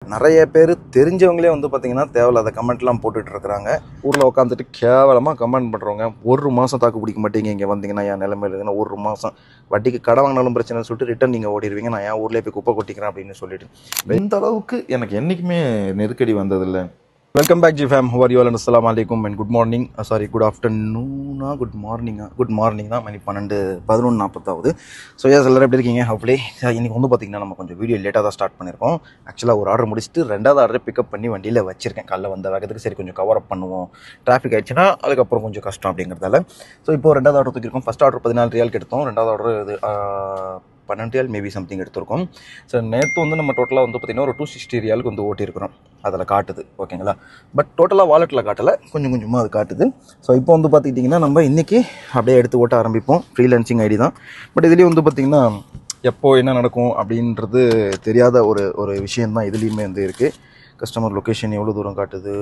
நிறைய பேர் தெரிஞ்சவங்களே வந்து பார்த்தீங்கன்னா தேவையில்லாத கமெண்ட்லாம் போட்டுட்டு இருக்கிறாங்க. ஊரில் உட்காந்துட்டு கேவலமாக கமெண்ட் பண்ணுறவங்க. ஒரு மாதம் தாக்கு பிடிக்க மாட்டீங்க இங்கே வந்தீங்கன்னா என் நிலைமையில் இருக்குன்னா ஒரு மாதம் வட்டிக்கு கடன் வாங்கினாலும் பிரச்சனைன்னு சொல்லிட்டு ரிட்டன் நீங்கள் ஓடிடுவீங்க. நான் என் ஊர்லேயே போய் குப்பை கொட்டிக்கிறேன் அப்படின்னு சொல்லிட்டு இந்த அளவுக்கு எனக்கு என்றைக்குமே நெருக்கடி வந்ததில்லை. Welcome back G Fame. How are you all and அஸ்ஸலாமு அலைக்கும் அண்ட் குட் மார்னிங். குட் ஆஃப்டர்நூனா குட் மார்னிங் தான். மணி 11:40 ஸோ எல்லோரும் எப்படி இருக்கீங்க? ஹோப்ஃபுல்லி இன்றைக்கி வந்து பார்த்திங்கன்னா நம்ம கொஞ்சம் வீடியோ லேட்டாக தான் ஸ்டார்ட் பண்ணியிருக்கோம். ஆக்சுவலாக ஒரு ஆர்டர் முடிச்சுட்டு ரெண்டாவது ஆர்டரை பிக்கப் பண்ணி வண்டியில் வச்சிருக்கேன். காலைல வந்த வேகத்துக்கு சரி கொஞ்சம் கவர் அப் பண்ணுவோம், டிராஃபிக் ஆகிடுச்சுன்னா அதுக்கப்புறம் கொஞ்சம் கஷ்டம் அப்படிங்கிறதால. ஸோ இப்போ ரெண்டாவது ஆர்டர் தூக்கியிருக்கோம். ஃபஸ்ட் ஆர்டர் 14 ரியாலுக்கு எடுத்தோம். ரெண்டாவது ஆர்டர் இது 12 ரியால் மேபி சம்திங் எடுத்திருக்கோம். ஸோ நேற்று வந்து நம்ம டோட்டலாக வந்து பார்த்திங்கன்னா ஒரு 260 ரியாலுக்கு வந்து ஓட்டியிருக்கிறோம். அதில் காட்டுது ஓகேங்களா. பட் டோட்டலாக வாலெட்டில் காட்டலை, கொஞ்சம் கொஞ்சமாக அது காட்டுது. ஸோ இப்போ வந்து பார்த்துக்கிட்டிங்கன்னா நம்ம இன்றைக்கி அப்படியே எடுத்து ஓட்ட ஆரம்பிப்போம். ஃப்ரீலான்சிங் ஐடி தான். பட் இதுலேயும் வந்து பார்த்திங்கன்னா எப்போ என்ன நடக்கும் அப்படின்றது தெரியாத ஒரு விஷயந்தான் இதுலேயுமே வந்து இருக்குது. கஸ்டமர் லொக்கேஷன் எவ்வளோ தூரம் காட்டுது.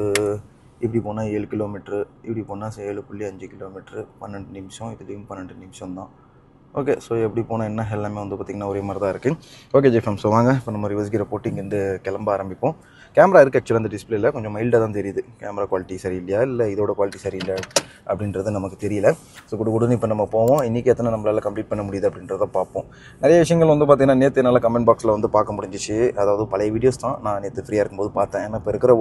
இப்படி போனால் 7 கிலோமீட்ரு, இப்படி போனால் 7.5 கிலோமீட்ரு, 12 நிமிஷம். இதுலேயும் 12 நிமிஷம் தான். ஓகே, ஸோ எப்படி போனால் என்ன எல்லாமே வந்து பார்த்திங்கன்னா ஒரே மாதிரி தான் இருக்குது. ஓகே ஜெஃபம், ஸோ வாங்க இப்போ நம்ம ரிவர்ஸ் கியரை போட்டு இங்கேருந்து கிளம்ப ஆரம்பிப்போம். கேமரா இருக்குது ஆக்சுவலாக அந்த டிஸ்பிளேயில் கொஞ்சம் மைல்டாக தான் தெரியுது. கேமரா குவாலிட்டி சரியில்லையா இல்லை இதோட குவாலிட்டி சரியில்லை அப்படின்றது நமக்கு தெரியல. ஸோ கொடுன்னு இப்போ நம்ம போவோம். இன்றைக்கி எத்தனை நம்மளால் கம்ப்ளீட் பண்ண முடியுது அப்படின்றத பார்ப்போம். நிறைய விஷயங்கள் வந்து பார்த்திங்கன்னா நேற்று என்னால் கமெண்ட் பாக்ஸில் வந்து பார்க்க முடிஞ்சிச்சு. அதாவது பழைய வீடியோஸ் தான் நான் நேற்று ஃப்ரீயாக இருக்கும்போது பார்த்தேன். ஏன்னா இப்போ இருக்கிற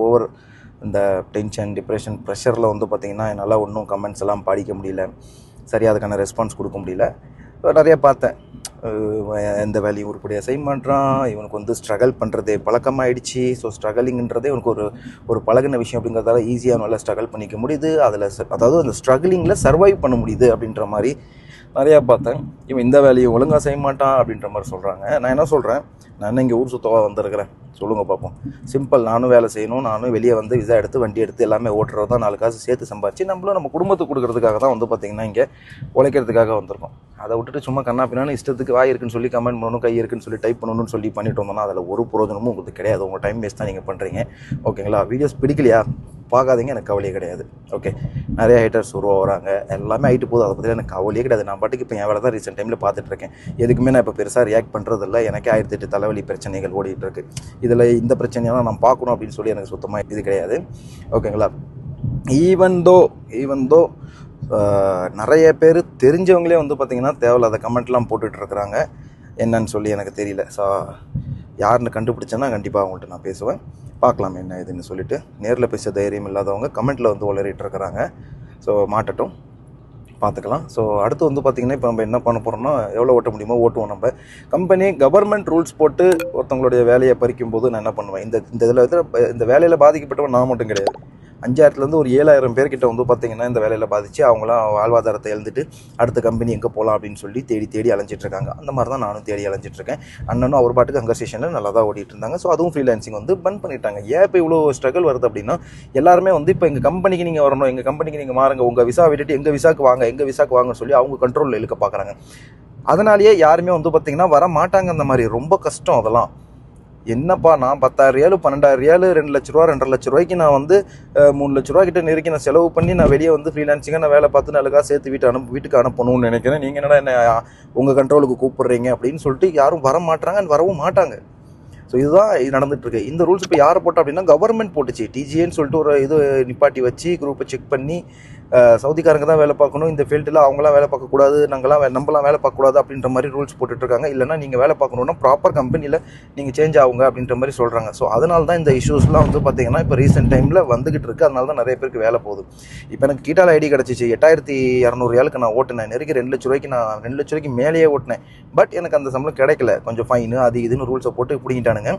இந்த டென்ஷன், டிப்ரெஷன், ப்ரெஷரில் வந்து பார்த்திங்கன்னா என்னால் ஒன்றும் கமெண்ட்ஸ் எல்லாம் படிக்க முடியல, சரியாக அதுக்கான ரெஸ்பான்ஸ் கொடுக்க முடியல. நிறைய பார்த்தேன். எந்த வேலையும் உருப்படியாக செய்ய மாட்டான், இவனுக்கு வந்து ஸ்ட்ரகிள் பண்ணுறதே பழக்கமாகிடுச்சு. ஸோ ஸ்ட்ரகிளிங்கிறதே இவனுக்கு ஒரு பழகின விஷயம் அப்படிங்கிறதால ஈஸியாக நல்லா ஸ்ட்ரகிள் பண்ணிக்க முடியுது. அதாவது அந்த ஸ்ட்ரகிளிங்கில் சர்வைவ் பண்ண முடியுது அப்படின்ற மாதிரி நிறையா பார்த்தேன். இவன் இந்த வேலையை ஒழுங்காக செய்ய மாட்டான் அப்படின்ற மாதிரி சொல்கிறாங்க. நான் என்ன சொல்கிறேன், நான் என்ன இங்கே ஊர் சுத்தவா வந்திருக்கிறேன் சொல்லுங்கள் பார்ப்போம். சிம்பிள், நானும் வேலை செய்யணும், நானும் வெளியே வந்து விசா எடுத்து வண்டி எடுத்து எல்லாமே ஓட்டுறது தான். 4 காசு சேர்த்து சம்பாதிச்சு நம்மளும் நம்ம குடும்பத்துக்கு கொடுக்குறதுக்காக தான் வந்து பார்த்திங்கன்னா இங்கே உழைக்கிறதுக்காக வந்திருக்கோம். அதை விட்டுட்டு சும்மா கண்ணா பின்னான்னு இஷ்டத்துக்கு வாய் இருக்குன்னு சொல்லி கமெண்ட் பண்ணணும், கை இருக்குன்னு சொல்லி டைப் பண்ணணும்னு சொல்லி பண்ணிட்டு வந்தோம்னா அதில் ஒரு பிரயோஜனமும் உங்களுக்கு கிடையாது. உங்கள் டைம் வேஸ்ட் தான் நீங்கள் பண்ணுறீங்க. ஓகேங்களா. வீடியோஸ் பிடிக்கலையா பார்க்காதீங்க, எனக்கு கவலையே கிடையாது. ஓகே, நிறைய ஹேட்டர்ஸ் உருவாகிறாங்க, எல்லாமே ஆகிட்டு போகுது. அதை பற்றி எனக்கு கவலையே கிடையாது. நான் பாட்டுக்கு இப்போ என் வேலை தான் ரீசெண்ட் டைமில் பார்த்துட்ருக்கேன். எதுக்குமே நான் இப்போ பெருசாக ரியாக்ட் பண்ணுறதில்ல. எனக்கே 1008 தலைவலி பிரச்சனைகள் ஓடிட்டுருக்கு. இதில் இந்த பிரச்சனையெல்லாம் நான் பார்க்கணும் அப்படின்னு சொல்லி எனக்கு சுத்தமாக இது கிடையாது. ஓகேங்களா. ஈவன் தோ நிறைய பேர் தெரிஞ்சவங்களே வந்து பார்த்திங்கன்னா தேவையில்லாத கமெண்ட்லாம் போட்டுட்டு இருக்கிறாங்க. என்னன்னு சொல்லி எனக்கு தெரியல. ஸோ யாருன்னு கண்டுபிடிச்சேன்னா கண்டிப்பாக அவங்கள்ட்ட நான் பேசுவேன். பார்க்கலாம் என்ன இதுன்னு சொல்லிட்டு. நேரில் பேச தைரியம் இல்லாதவங்க கமெண்ட்டில் வந்து உளறிட்டு இருக்கிறாங்க. ஸோ மாட்டட்டும், பார்த்துக்கலாம். ஸோ அடுத்து வந்து பார்த்திங்கன்னா இப்போ நம்ம என்ன பண்ண போகிறோம்னா எவ்வளோ ஓட்ட முடியுமோ ஓட்டுவோம். நம்ம கம்பெனி கவர்மெண்ட் ரூல்ஸ் போட்டு ஒருத்தவங்களுடைய வேலையை பறிக்கும் போது நான் என்ன பண்ணுவேன், இந்த வேலையில் பாதிக்கப்பட்டவன் நான் மட்டும் கிடையாது. 5000 ஒரு 7000 பேர்கிட்ட வந்து பார்த்திங்கன்னா இந்த வேலையில் பாதித்து அவங்களாம் வாழ்வாதாரத்தை எழுந்துட்டு அடுத்த கம்பெனி எங்கே போகலாம் அப்படின்னு சொல்லி தேடி அலைஞ்சிட்ருக்காங்க. அந்த மாதிரி தான் நானும் தேடி அலைஞ்சிட்ருக்கேன். அண்ணனும் அவர் பாட்டுக்கு அங்கே ஸ்டேஷனில் நல்லா தான் ஓடிட்டு இருந்தாங்க. ஸோ அதுவும் ஃப்ரீலான்சிங் வந்து பன் பண்ணிட்டாங்க. ஏன் இப்போ இவ்வளோ ஸ்ட்ரகிள் வருது அப்படின்னா, எல்லாருமே வந்து இப்போ எங்கள் கம்பெனிக்கு நீங்கள் வரணும், எங்கள் கம்பெனிக்கு நீங்கள் மாறுங்க, உங்கள் விசா விட்டுட்டு எங்கள் விசாக்கு வாங்கன்னு சொல்லி அவங்க கண்ட்ரோலில் இழுக்க பார்க்குறாங்க. அதனாலேயே யாருமே வந்து பார்த்திங்கன்னா வர மாட்டாங்க. அந்த மாதிரி ரொம்ப கஷ்டம். அதெல்லாம் என்னப்பா, நான் 10,000 ரியால் 12,000 ரியால் 2 லட்ச ரூபா 2.5 லட்ச ரூபாய்க்கு நான் வந்து 3 லட்ச ரூபா கிட்ட நெருக்கி நான் செலவு பண்ணி நான் வெளியே வந்து ஃப்ரீலான்சிங்காக நான் வேலை பார்த்து நல்ல காசு சேர்த்து வீட்டுக்கு அனுப்பணும்னு நினைக்கிறேன். நீங்கள் என்னடா என்ன உங்கள் கண்ட்ரோலுக்கு கூப்பிட்றீங்க அப்படின்னு சொல்லிட்டு யாரும் வர மாட்டாங்க, வரவும் மாட்டாங்க. ஸோ இதுதான் நடந்துகிட்ருக்கு. இந்த ரூல்ஸ் இப்போ யாரை போட்டா அப்படின்னா கவர்மெண்ட் போட்டுச்சு. டிஜிஏன்னு சொல்லிட்டு ஒரு இது நிப்பாட்டி வச்சு குரூப்பை செக் பண்ணி சவுதிக்காரங்க தான் வேலை பார்க்கணும், இந்த ஃபீல்டில் அவங்களாம் வேலை பார்க்கக்கூடாது, நம்மளாம் வேலை பார்க்கக்கூடாது அப்படின்ற மாதிரி ரூல்ஸ் போட்டுட்ருக்காங்க. இல்லைனா நீங்கள் வேலை பார்க்கணுன்னா ப்ராப்பர் கம்பெனியில் நீங்கள் சேஞ்ச் ஆகுங்க அப்படின்ற மாதிரி சொல்கிறாங்க. ஸோ அதனால தான் இந்த இஷ்யூஸ்லாம் வந்து பார்த்திங்கன்னா இப்போ ரீசெண்ட் டைமில் வந்துகிட்டு இருக்குது. அதனால தான் நிறைய பேருக்கு வேலை போகுது. இப்போ எனக்கு கீட்டால் ஐடி கிடச்சிச்சு. 8200 ரியாலுக்கு நான் ஓட்டினேன். நெருக்கி 2 லட்ச ரூபாய்க்கு நான் 2 லட்ச ரூபாய்க்கு மேலேயே ஓட்டினேன். பட் எனக்கு அந்த சம்பளம் கிடைக்கல. கொஞ்சம் ஃபைனு அது இதுன்னு ரூல்ஸை போட்டு பிடிங்கிட்டானுங்க.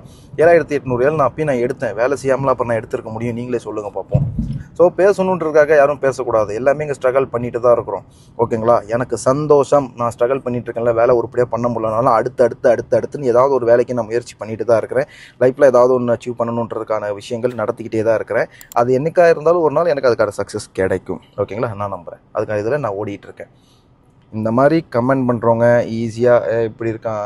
7800 ரியால் நான் அப்பயும் நான் எடுத்தேன். வேலை செய்யாமலாம் அப்புறம் நான் எடுத்துருக்க முடியும், நீங்களே சொல்லுங்கள் பார்ப்போம். ஸோ பேசணுன்றதுக்காக யாரும் பேசக்கூடாது. எல்லாமே இங்கே ஸ்ட்ரகிள் பண்ணிட்டு தான் இருக்கிறோம். ஓகேங்களா. எனக்கு சந்தோஷம், நான் ஸ்ட்ரகிள் பண்ணிட்டு இருக்கேன்ல, வேலை உருப்படியாக பண்ண முடியலனாலும் அடுத்துன்னு ஏதாவது ஒரு வேலைக்கு நான் முயற்சி பண்ணிட்டு தான் இருக்கிறேன். லைஃப்பில் ஏதாவது ஒன்று அச்சீவ் பண்ணணுன்றதுக்கான விஷயங்கள் நடத்திக்கிட்டே தான் இருக்கிறேன். அது என்னைக்காக இருந்தாலும் ஒரு நாள் எனக்கு அதுக்கான சக்ஸஸ் கிடைக்கும். ஓகேங்களா, நான் நம்புகிறேன். அதுக்காக இதில் நான் ஓடிட்டு இருக்கேன். இந்த மாதிரி கமெண்ட் பண்ணுறவங்க ஈஸியாக இப்படி இருக்கான்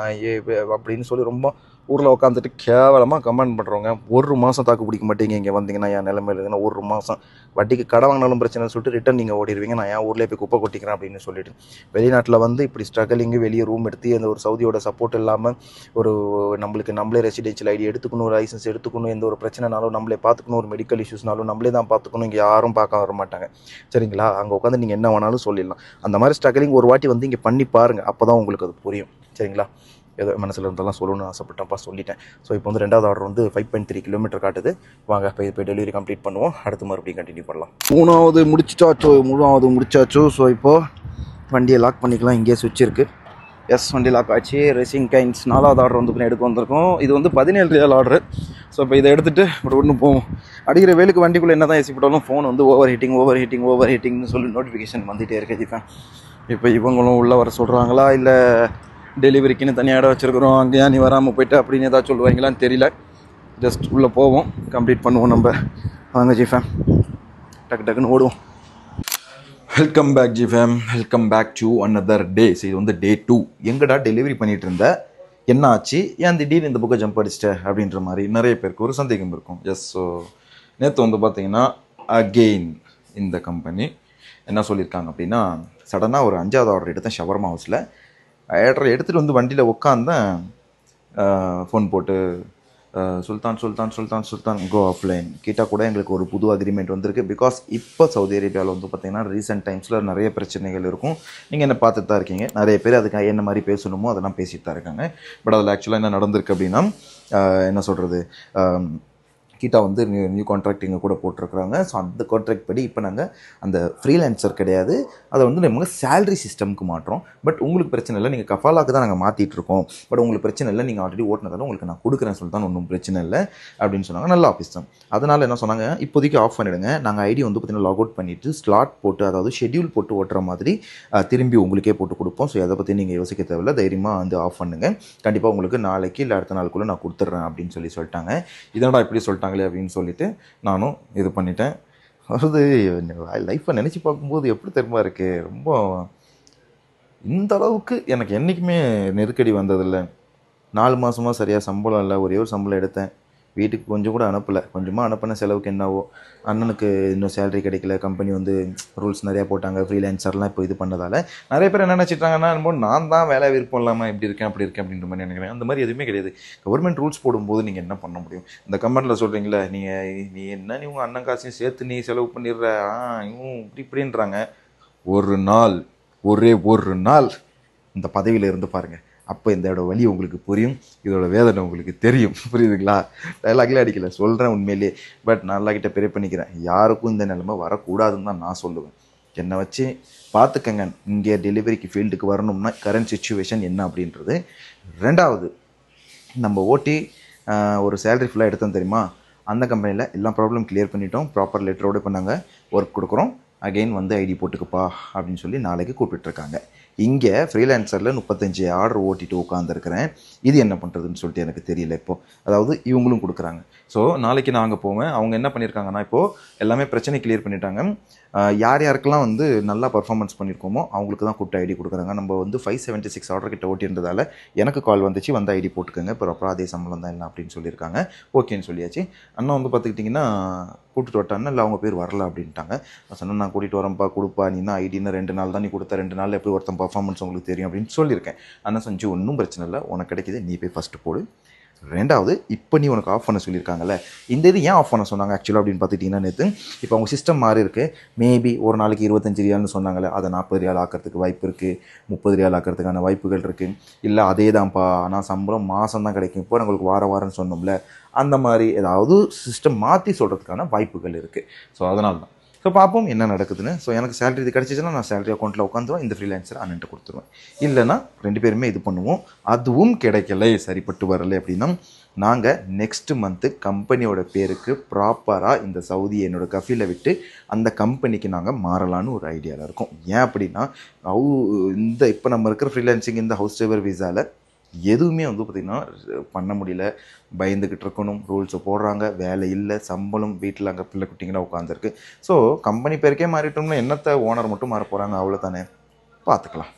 அப்படின்னு சொல்லி ரொம்ப ஊரில் உட்காந்துட்டு கேவலமாக கமெண்ட் பண்ணுறவங்க ஒரு மாதம் தாக்கு பிடிக்க மாட்டீங்க இங்கே வந்தீங்கன்னா என் நிலைமையில் இருக்குன்னா ஒரு மாதம் வட்டிக்கு கடை வாங்கினாலும் பிரச்சனைன்னு சொல்லிட்டு ரிட்டன் நீங்கள் ஓடிடுவீங்க. நான் என் ஊர்லேயே போய் குப்பை கொட்டிக்கிறேன் அப்படின்னு சொல்லிட்டு வெளிநாட்டில் வந்து இப்படி ஸ்ட்ரகலிங்கு வெளியே ரூம் எடுத்து அந்த ஒரு சவுதியோட சப்போர்ட் இல்லாமல் ஒரு நம்மளே ரெசிடென்ஷியல் ஐடி எடுத்துக்கணும், லைசன்ஸ் எடுத்துக்கணும், எந்த ஒரு பிரச்சனைனாலும் நம்மளே பார்த்துக்கணும், ஒரு மெடிக்கல் இஷ்யூஸ்னாலும் நம்மளே தான் பார்த்துக்கணும், இங்கே யாரும் பார்க்க வர மாட்டாங்க. சரிங்களா? அங்கே உட்காந்து நீங்கள் என்ன வேணாலும் சொல்லிடலாம். அந்த மாதிரி ஸ்ட்ரகலிங் ஒரு வாட்டி வந்து இங்கே பண்ணி பாருங்கள், அப்போ தான் உங்களுக்கு அது புரியும். சரிங்களா? ஏதோ மனசில் இருந்தெல்லாம் சொல்லணும்னு ஆசைப்பட்டேன்ப்பா, சொல்லிட்டேன். ஸோ இப்போ வந்து 2வது ஆர்டர் வந்து 5.3 கிலோமீட்டர் காட்டுது. வாங்க போய் டெலிவரி கம்ப்ளீட் பண்ணுவோம். அடுத்து மறுபடியும் கண்டினியூ பண்ணலாம். 3வது முடிச்சாச்சோ. ஸோ இப்போது வண்டியை லாக் பண்ணிக்கலாம். இங்கே சுவிட்ச் இருக்குது. எஸ், வண்டி லாக் ஆச்சு. ரேசிங் கைன்ஸ் 4வது ஆர்டர் வந்து எடுக்க வந்திருக்கோம். இது வந்து 17 ரியால் ஆர்டரு. ஸோ இப்போ இதை எடுத்துகிட்டு இப்படி ஒன்று போவோம். அடிக்கிற வேலுக்கு வண்டிக்குள்ளே என்ன தான் ஏசி போட்டாலும் ஃபோன் வந்து ஓவர் ஹீட்டிங்னு சொல்லி நோட்டிஃபிகேஷன் வந்துகிட்டே இருக்குது. இப்போ இவங்களும் உள்ளே வர சொல்கிறாங்களா இல்லை டெலிவரிக்குன்னு தனியாக இடம் வச்சுருக்குறோம் அங்கேயா நீ வராமல் போய்ட்டு அப்படின்னு ஏதாவது சொல்லுவாங்களான்னு தெரியல. ஜஸ்ட் உள்ளே போவோம், கம்ப்ளீட் பண்ணுவோம் நம்ம. வாங்க ஜிஃபேம், டக்குன்னு ஓடுவோம். Welcome back G Fame, welcome back to another day. இது வந்து டே 2. எங்கடா டெலிவரி பண்ணிகிட்டு இருந்த, என்ன ஆச்சு, ஏன் திடீர்னு இந்த புக்கை ஜம்ப் அடிச்சிட்ட அப்படின்ற மாதிரி நிறைய பேருக்கு ஒரு சந்தேகம் இருக்கும். எஸ், ஸோ நேற்று வந்து பார்த்தீங்கன்னா அகெயின் இந்த கம்பெனி என்ன சொல்லியிருக்காங்க அப்படின்னா, சடனாக ஒரு 5வது ஆர்டர் எடுத்தேன் ஷவர்மா ஹவுஸில். எடுத்துகிட்டு வந்து வண்டியில் உட்காந்தேன். ஃபோன் போட்டு சுல்தான் கோ ஆஃப்லைன் கிட்ட கூட எங்களுக்கு ஒரு புது அக்ரிமெண்ட் வந்திருக்கு. பிகாஸ் இப்போ சவுதி அரேபியாவில் வந்து பார்த்திங்கன்னா ரீசெண்ட் டைம்ஸில் நிறைய பிரச்சனைகள் இருக்கும். நீங்கள் என்ன பார்த்துட்டு தான் இருக்கீங்க. நிறைய பேர் அதுக்கு என்ன மாதிரி பேசணுமோ அதெல்லாம் பேசிட்டு தான் இருக்காங்க. பட் அதில் ஆக்சுவலாக என்ன நடந்திருக்கு அப்படின்னா, என்ன சொல்கிறது, கிட்டா வந்து நியூ கான்ட்ராக்ட் எங்கள் கூட போட்டிருக்கிறாங்க. ஸோ அந்த கான்ட்ராக்ட் படி இப்போ நாங்கள் அந்த ஃப்ரீலான்சர் கிடையாது, அதை வந்து நம்ம சேலரி சிஸ்டம்க்கு மாற்றோம். பட் உங்களுக்கு பிரச்சனை இல்லை, நீங்கள் கஃபாலாக்கு தான் நாங்கள் மாற்றிட்டுருக்கோம். பட் உங்களுக்கு பிரச்சனை இல்லை, நீங்கள் ஆல்ரெடி ஓட்டினதாலும் உங்களுக்கு நான் கொடுக்குறேன்னு சொல்லிட்டு தான், ஒன்றும் பிரச்சனை இல்லை அப்படின்னு சொன்னாங்க. நல்ல ஆஃபீஸ் தான். அதனால் என்ன சொன்னாங்க, இப்போதைக்கு ஆஃப் பண்ணிவிடுங்க, நாங்கள் ஐடி வந்து பார்த்திங்கன்னா லாக் அவுட் பண்ணிவிட்டு ஸ்லாட் போட்டு, அதாவது ஷெட்யூல் போட்டு ஓட்டுற மாதிரி திரும்பி உங்களுக்கே போட்டு கொடுப்போம். ஸோ அதை பற்றி நீங்கள் யோசிக்க தேவையில்லை, தைரியமாக வந்து ஆஃப் பண்ணுங்கள், கண்டிப்பாக உங்களுக்கு நாளைக்கு இல்லை அடுத்த நாளுக்குள்ளே நான் கொடுத்துட்றேன் அப்படின்னு சொல்லிட்டாங்க. இதனடா இப்படி சொல்லிட்டாங்க அப்படின்னு சொல்லிட்டு நானும் இது பண்ணிட்டேன். அதாவது லைஃப்பை நினச்சி பார்க்கும்போது எப்படி தெரியுமா இருக்குது, ரொம்ப இந்த அளவுக்கு எனக்கு என்றைக்குமே நெருக்கடி வந்ததில்லை. 4 மாதமாக சரியாக சம்பளம் இல்லை, ஒரே ஒரு சம்பளம் எடுத்தேன், வீட்டுக்கு கொஞ்சம் கூட அனுப்பலை. கொஞ்சமாக அனுப்பின செலவுக்கு என்னவோ. அண்ணனுக்கு இன்னும் சேலரி கிடைக்கல, கம்பெனி வந்து ரூல்ஸ் நிறையா போட்டாங்க, ஃப்ரீலான்சர்லாம் இப்போ இது பண்ணதால் நிறைய பேர் என்ன நினச்சிட்டாங்கன்னா, நான் தான் வேலை விருப்பம் இல்லாமல் இப்படி இருக்கேன் அப்படி இருக்கேன் அப்படின்ற மாதிரி நினைக்கிறேன். அந்த மாதிரி எதுவுமே கிடையாது. கவர்மெண்ட் ரூல்ஸ் போடும்போது நீங்கள் என்ன பண்ண முடியும்? இந்த கம்பெனியில் சொல்கிறீங்களே, நீ என்ன நீ உங்கள் அண்ணன் காசையும் சேர்த்து நீ செலவு பண்ணிடுற, இவங்க இப்படின்றாங்க. ஒரே ஒரு நாள் இந்த பதவியில் இருந்து பாருங்கள், அப்போ இதோட வலி உங்களுக்கு புரியும், இதோட வேதனை உங்களுக்கு தெரியும். புரியுதுங்களா? டைலாக்லேயே அடிக்கலை, சொல்கிறேன் உண்மையிலேயே. பட் நான் எல்லா கிட்ட ப்ரே பண்ணிக்கிறேன், யாருக்கும் இந்த நிலைமை வரக்கூடாதுன்னு தான் நான் சொல்லுவேன். என்னை வச்சு பார்த்துக்கங்க, இங்கே டெலிவரிக்கு ஃபீல்டுக்கு வரணும்னா கரண்ட் சுச்சுவேஷன் என்ன அப்படின்றது. 2வது, நம்ம ஓட்டி ஒரு சேலரி ஃபுல்லாக எடுத்தோம் தெரியுமா, அந்த கம்பெனியில் எல்லா ப்ராப்ளம் கிளியர் பண்ணிட்டோம். ப்ராப்பர் லெட்டரோடு இப்போ நாங்கள் ஒர்க் கொடுக்குறோம். அகெயின் வந்து ஐடி போட்டுக்குப்பா அப்படின்னு சொல்லி நாளைக்கு கூப்பிட்டுருக்காங்க. இங்கே ஃப்ரீலான்சரில் 35 ஆர்டர் ஓட்டிட்டு உட்காந்துருக்கிறேன். இது என்ன பண்ணுறதுன்னு சொல்லிட்டு எனக்கு தெரியல இப்போது. அதாவது இவங்களும் கொடுக்குறாங்க. ஸோ நாளைக்கு நான் அங்கே போவேன். அவங்க என்ன பண்ணியிருக்காங்கன்னா, இப்போது எல்லாமே பிரச்சனை கிளியர் பண்ணிட்டாங்க. யார் யாருக்கெல்லாம் வந்து நல்லா பர்ஃபார்மன்ஸ் பண்ணியிருக்கோமோ அவங்களுக்கு தான் கூப்பிட்டு ஐடி கொடுக்குறாங்க. நம்ம வந்து 576 ஆர்டர் கிட்ட ஓட்டியிருந்ததால் எனக்கு கால் வந்துச்சு, வந்து ஐடி போட்டுக்கோங்க, இப்போ அப்புறம் அதே சம்பளம் தான் இல்லை அப்படின்னு சொல்லியிருக்காங்க. ஓகேன்னு சொல்லியாச்சு. அண்ணா வந்து பார்த்துக்கிட்டிங்கன்னா கூப்பிட்டு வட்டான்னு, இல்லை அவங்க பேர் வரல அப்படின்ட்டாங்க. நான் சொன்னேன், நான் கூட்டிகிட்டு வரேன்ப்பா, கொடுப்பா, நீ தான் ஐடின்னு 2 நாள் தான் நீ கொடுத்த, 2 நாளில் எப்படி ஒருத்தன் பர்ஃபார்மன்ஸ் உங்களுக்கு தெரியும் அப்படின்னு சொல்லியிருக்கேன். அண்ணா செஞ்சு ஒன்றும் பிரச்சனை இல்லை, உனக்கு கிடைக்கிது, நீ போய் ஃபஸ்ட்டு போடு. 2வது, இப்போ நீ உனக்கு ஆஃப் பண்ண சொல்லியிருக்காங்கல்ல, இந்த இது ஏன் ஆஃப் பண்ண சொன்னாங்க ஆக்சுவலாக அப்படின்னு பார்த்துட்டிங்கன்னா, நேற்று இப்போ அவங்க சிஸ்டம் மாறி இருக்குது. மேபி ஒரு நாளைக்கு 25 ரியால்னு சொன்னாங்களே, அதை 40 ரியால் ஆக்கிறதுக்கு வாய்ப்பு இருக்குது, 30 ரியால் ஆக்கிறதுக்கான வாய்ப்புகள் இருக்குது. இல்லை அதே தான்ப்பா, ஆனால் சம்பளம் மாதம் தான் கிடைக்கும், இப்போ உங்களுக்கு வாரம்னு சொன்னோம்ல, அந்த மாதிரி ஏதாவது சிஸ்டம் மாற்றி சொல்கிறதுக்கான வாய்ப்புகள் இருக்குது. ஸோ அதனால தான். ஸோ பார்ப்போம் என்ன நடக்குதுன்னு. ஸோ எனக்கு சேலரி இது கிடச்சிச்சுன்னா நான் சேலரி அக்கௌண்ட்டில் உட்காந்துருவேன், இந்த ஃப்ரீலான்சர் அண்ணன்ட்டு கொடுத்துருவேன். இல்லைனா 2 பேருமே இது பண்ணுவோம். அதுவும் கிடைக்கலை, சரிப்பட்டு வரலை அப்படின்னா நாங்கள் நெக்ஸ்ட்டு மந்த்து கம்பெனியோட பேருக்கு ப்ராப்பராக இந்த சவுதி என்னோட கஃபீலை விட்டு அந்த கம்பெனிக்கு நாங்கள் மாறலான்னு ஒரு ஐடியாவில் இருக்கோம். ஏன் அப்படின்னா, இந்த இப்போ நம்ம இருக்கிற ஃப்ரீலான்சிங் இந்த ஹவுஸ் டிரைவர் விசாவில் எதுவுமே வந்து பார்த்திங்கன்னா பண்ண முடியல, பயந்துக்கிட்டு இருக்கணும், ரூல்ஸை போடுறாங்க, வேலை இல்லை, சம்பளம், வீட்டில் அங்கே பிள்ளை குட்டிங்கன்னா உட்காந்துருக்கு. ஸோ கம்பெனி பேருக்கே மாறிட்டோம்னா என்னத்தை ஓனர் மட்டும் மாற போகிறாங்க, அவ்வளோ தானே, பார்த்துக்கலாம்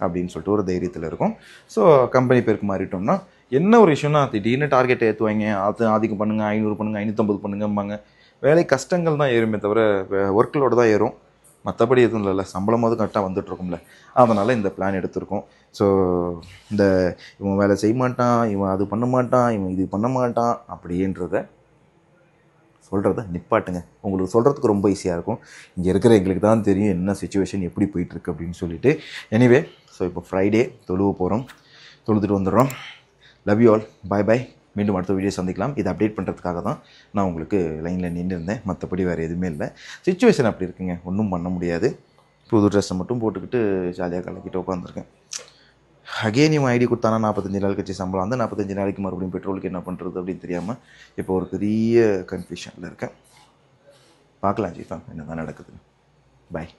அப்படின்னு சொல்லிட்டு ஒரு தைரியத்தில் இருக்கும். ஸோ கம்பெனி பேருக்கு மாறிட்டோம்னா என்ன ஒரு விஷயம்னா திடீர்னு டார்கெட் ஏற்றுவாங்க, அது அதிகம் பண்ணுங்கள், 500 பண்ணுங்கள், 550 பண்ணுங்கம்பாங்க. வேலை கஷ்டங்கள் தான் ஏறுமே தவிர ஒர்க்லோடு தான் ஏறும், மற்றபடி எதுவும் இல்லைல்ல. சம்பளமாவது கரெக்டாக வந்துட்டுருக்கும்ல. அதனால் இந்த பிளான் எடுத்திருக்கோம். ஸோ இந்த இவன் வேலை செய்ய மாட்டான், இவன் அது பண்ண மாட்டான், இவன் இது பண்ண மாட்டான் அப்படின்றத சொல்கிறத நிப்பாட்டுங்க. உங்களுக்கு சொல்கிறதுக்கு ரொம்ப ஈஸியாக இருக்கும். இங்கே இருக்கிற எங்களுக்கு தான் தெரியும் என்ன சுச்சுவேஷன் எப்படி போயிட்டுருக்கு அப்படின்னு சொல்லிட்டு. எனிவே, ஸோ இப்போ ஃப்ரைடே தொழுவ போகிறோம், தொழுதுட்டு வந்துடுறோம். லவ் யூ ஆல், பாய் பாய். மீண்டும் அடுத்த வீடியோ சந்திக்கலாம். இதை அப்டேட் பண்ணுறதுக்காக தான் நான் உங்களுக்கு லைனில் நின்றுருந்தேன், மற்றபடி வேறு எதுவுமே இல்லை. சுச்சுவேஷன் அப்படி இருக்குங்க, ஒன்றும் பண்ண முடியாது. புது ட்ரெஸ்ஸை மட்டும் போட்டுக்கிட்டு ஜாலியாக கலக்கிட்டு உட்காந்துருக்கேன். அகெயின் இவன் ஐடி கொடுத்தானா 45 நாள் கழிச்சு சம்பளம், அந்த 45 நாளைக்கு மறுபடியும் பெட்ரோலுக்கு என்ன பண்ணுறது அப்படின்னு தெரியாமல் இப்போ ஒரு பெரிய கன்ஃபியூஷனில் இருக்கேன். பார்க்கலாம் ஜீஃபா என்ன தான் நடக்குது. பாய்.